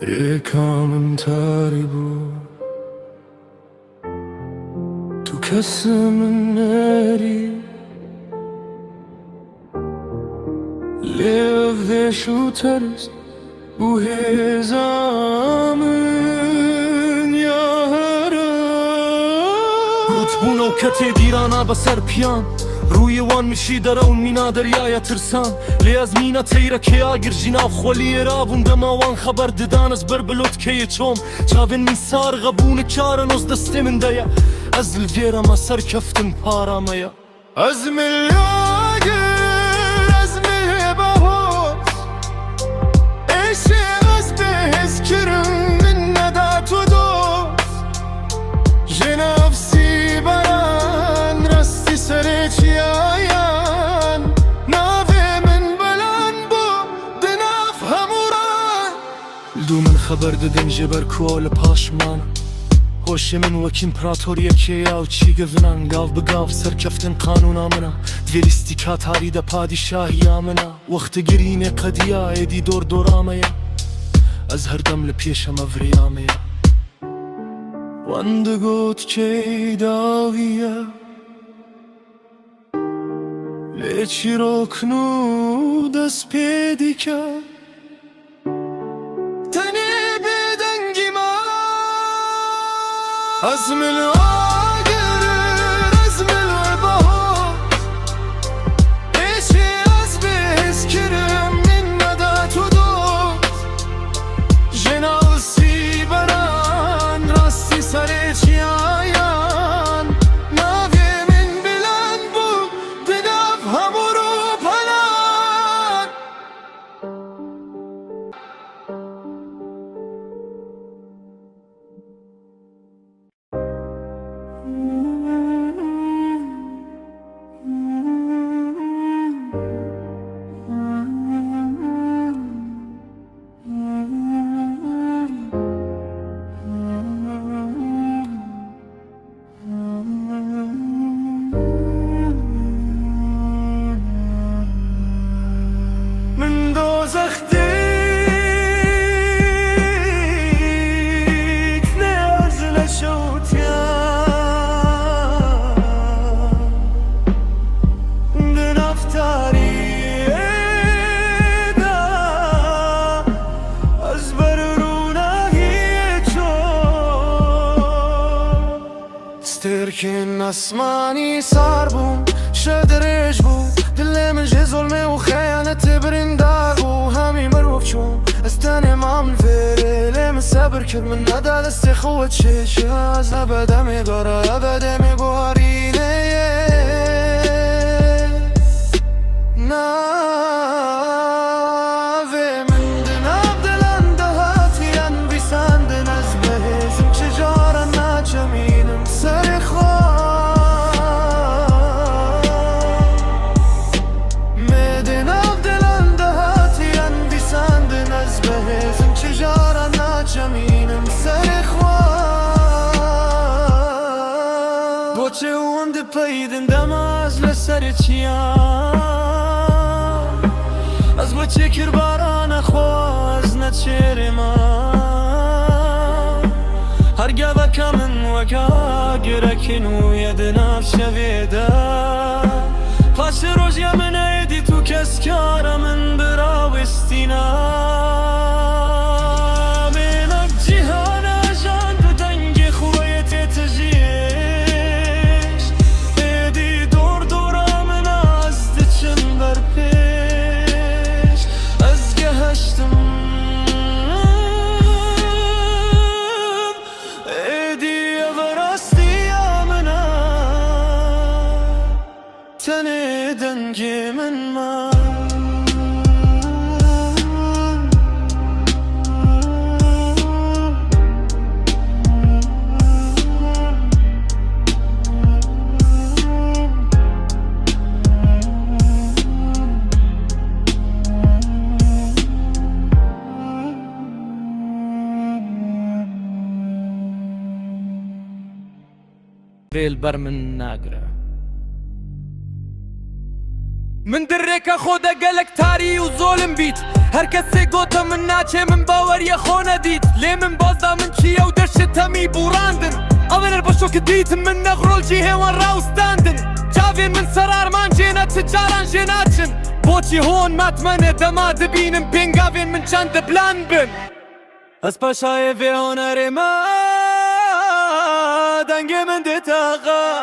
ریکامم تاری بود تو کسم نری لفظ شوترست bu hezamın yara Rutbuna ukate dirana basar piyan روی وان میشی داره اون مینا دریای ترسان لی از مینا تیره که آگر جناب خولی رابون دماوان خبر ددان از بربلوت که چوم چاوین میسار غبون کارن از دسته من دیا از الویرا ما سر کفتن پارامیا از ملیاگر از مهبهوز ایشه از بهز کرم من ندات و دوست جنافسی بران رستی سر چیاین ناوه من بلان بو دناف هموران دو من خبر ددن جبر کول پاشمان خوش من وک امپراتوریه که یاو چی گونان گاو بگاو سر کفتن قانون آمنا دویلیستی کاتاری دا پادشاهی آمنا وقت گرین قدیا ایدی دور دورامیا از هر دم لپیشم افریامیا وند گوت که داویه لیچی روکنو دست پیدی که تنی بدنگی ما از ملواگر از ملوبها ایچی از بهز کرم من ندات و دوست جناسی بران راستی سر چیاین ناوی من بلند بود دناف همورو پنان من دوزخ دیک نازل شوتیان دنفتاری دا از برونهی چو سترکن اسمانی سار بون شدرش بود دل من جه ظلمه و خیانت برندار بو همی مروف چون از تن مامل فره من صبر کرد من ندا دست خوت شش از ابدا میگاره ابدا میگوارینه ناوه من دناب دلان دهاتیان بیساندن از بهزم چجارا ناچمینم سر خواه مدناب دلان دهاتیان بیساندن از بهزم چجارا ناچمینم سر خواه بوچه اوند پیدن دماز لسر چیان از بوچه کرباران خواز نچیر ما هرگه وکا من وکا گرکن و یدناف شویده پاس روزی من ایدی تو کس کار من براوستینا منک جهان آجان دو دنگ خویت تجیش ایدی دور دورا من از دچم بر پیش از گهشتم ایدی افراستی آمنا تنه دنگی من ما ویل بر من ناگره من درێکە خۆ دەگەلک تاری و زۆلم بیت هەر کەسێک گۆتە من ناچێ من باوەری يا خونا ديت لي من بازدا من كيا ودشتها مي بوراندن أول البشو كديت من نغرول جيه وان راو ستاندن جافين من سرار مان جينا تجاران جيناتشن بوچي هون ماتمنه دماد بينم بينغافين من چند بلان بن اسباشای في هنر ما دنگ من دتاقا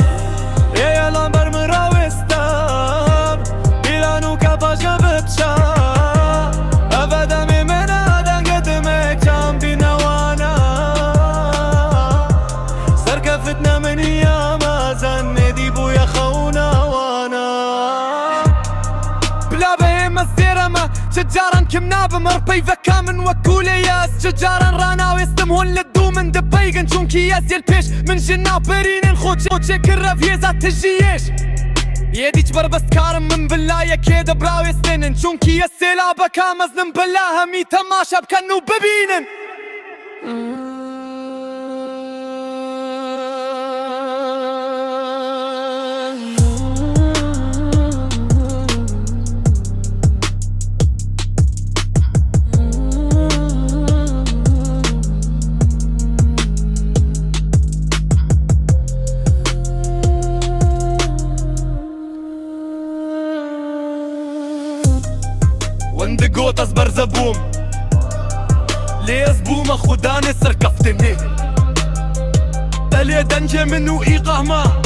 يا لامبر مراوستاب بيلانو كاباشا ببشا أبدا منا دنگ دمك جام بنوانا سركفتنا من ياما زن ديبو يا خونا وانا بلا بهم الزيرما شجارا كمنا بمربي فكا من وكولي ياس شجارا رانا ويستمهون للدو من دبيقن شونكي ياس يلبيش من جنا برين خوتشي كرف يزات تجيش يدي جبر بس كارم من بلايا كيدا براوي سنن شونكي يسيلا بكا مزنم بلاها مي تماشا بكنو ببينن وند قوت أصبر زبوم ليه زبوم أخو داني سركفتني تالي دنجة منو إيقاه ما